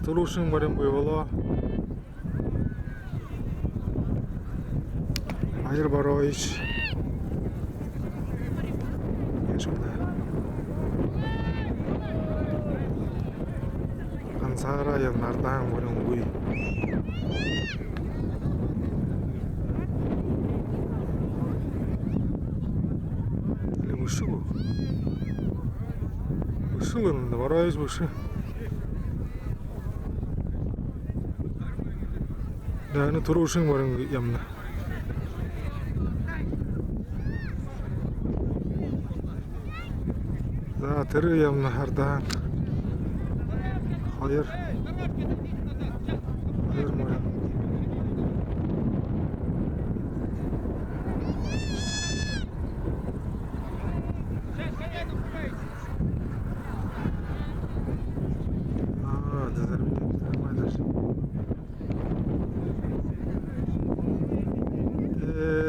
Tuluşun barın boyvala. Hayır baro iş. Yaşımda. Kansara yanlardan barın boy. Ne bu şu bu? Bu şu yanında baro iş bu şu. Yani turuşun barın yanında. Tırı yanına her daha. Hayır. Hayır mı?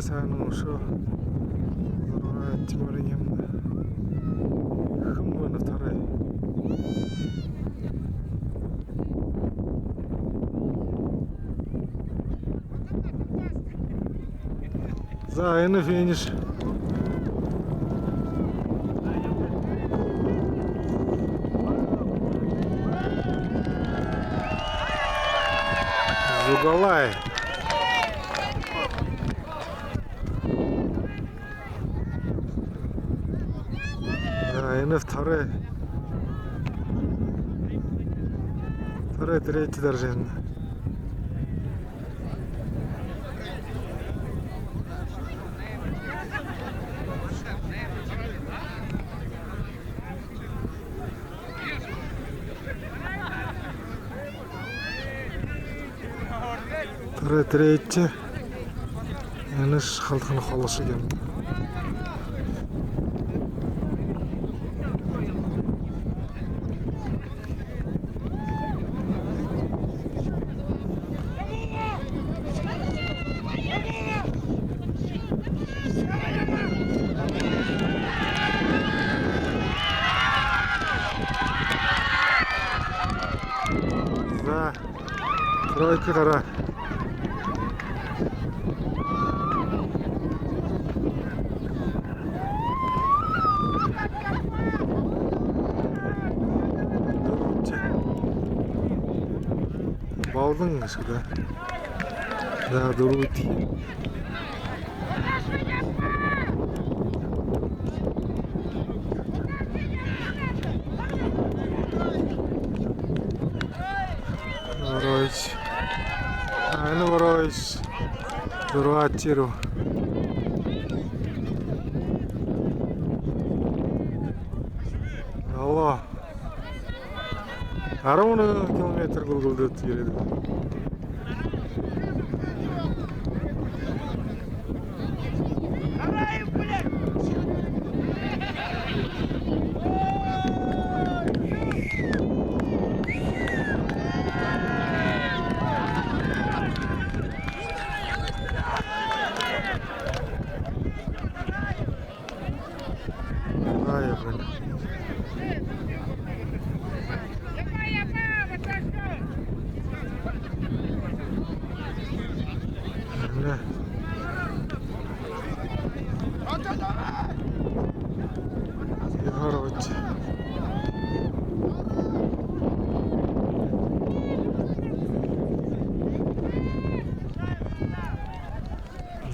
Sen şu Timarın yanında Hımmanı taray Zayını finish Zugalay Зайынов второй, третий дорожен. Второй, третий. Яныш халқын қолышы кем. Тройка қара. Балдың сюда. Да, дурути. Ворович. Ну ворович. Дуратиру. Алло. 10 километр Google өтіп келеді.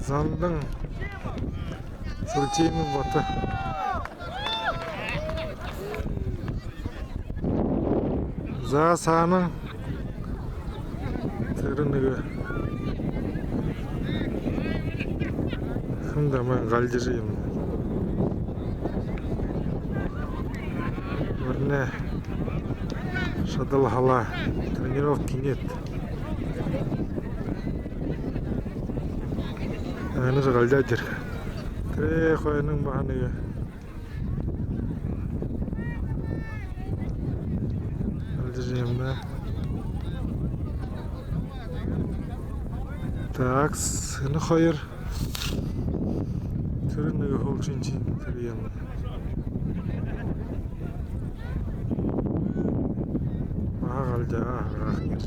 Зандың сұртеймі баты. За саны түрінігі. Хымда мен ғалдежейім. Біріне шадыл хала тренировки нет. Ini sekali jajar. Kere kau eneng bahan ya. Jajar mana? Так, ini khair. Turun nih hol cincin teriam. Mahal жаңа рахмет.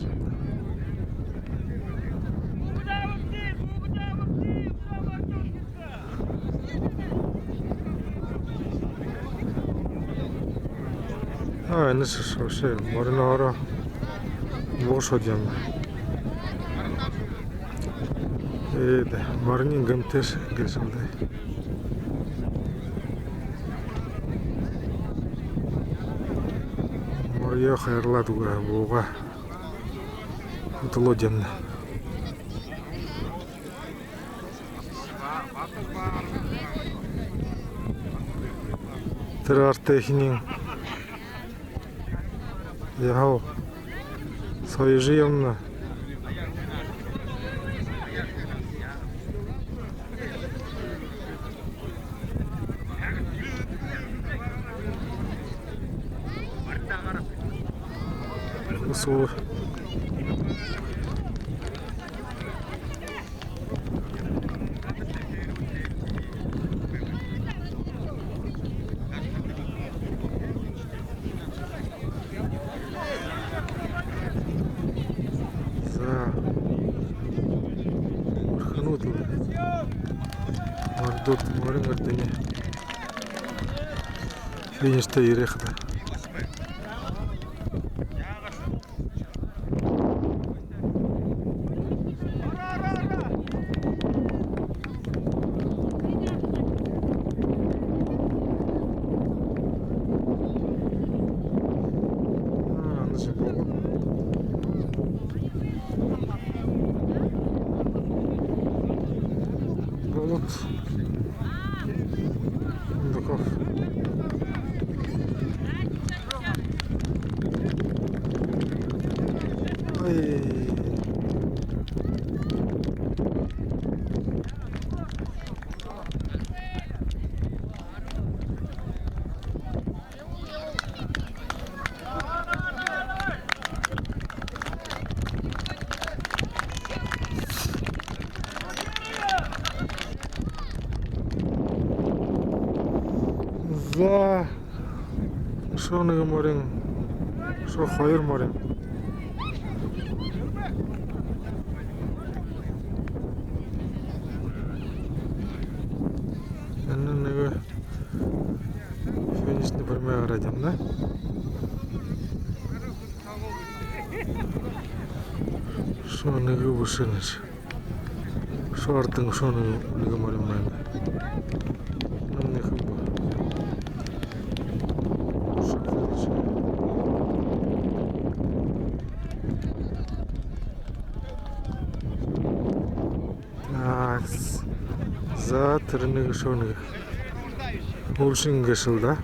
Энэ шошоо моринороо бошод юм. Марнин гэмтэр гэсэлдэ. Морьё хайрлаад үгээ бууга. Төлөө юм. Тэр артехнин яхав соёжиемна суу Мордот морин гэрдэни фиништэй ирэх та. За шоо нэг морин шоо хоёр морин энэ нэг финишний промаа гараад байна. Шоо нэг бүшэнэш шоо ардын шоо нэг морин байна. За тэр нэг шоо нэг хөршин гэшэл да.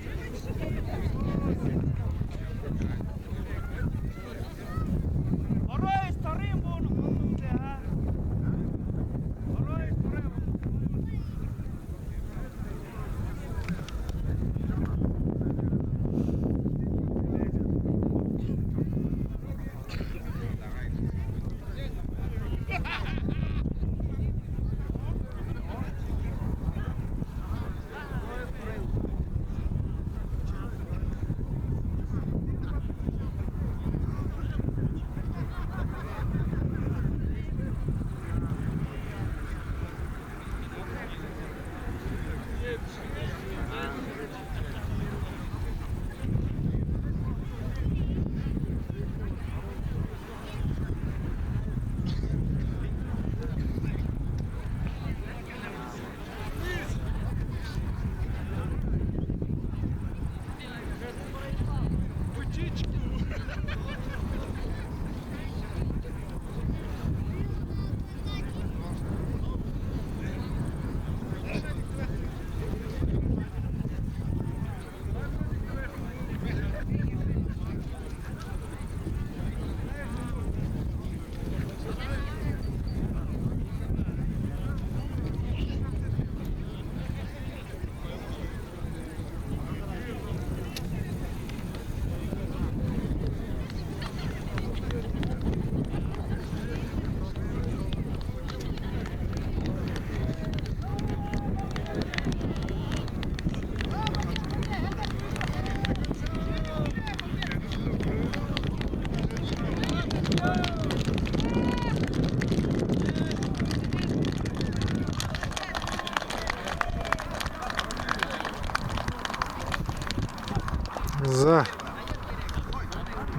За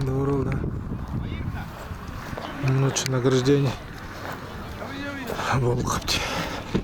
здорово, да? Ночь награждений. Волховти.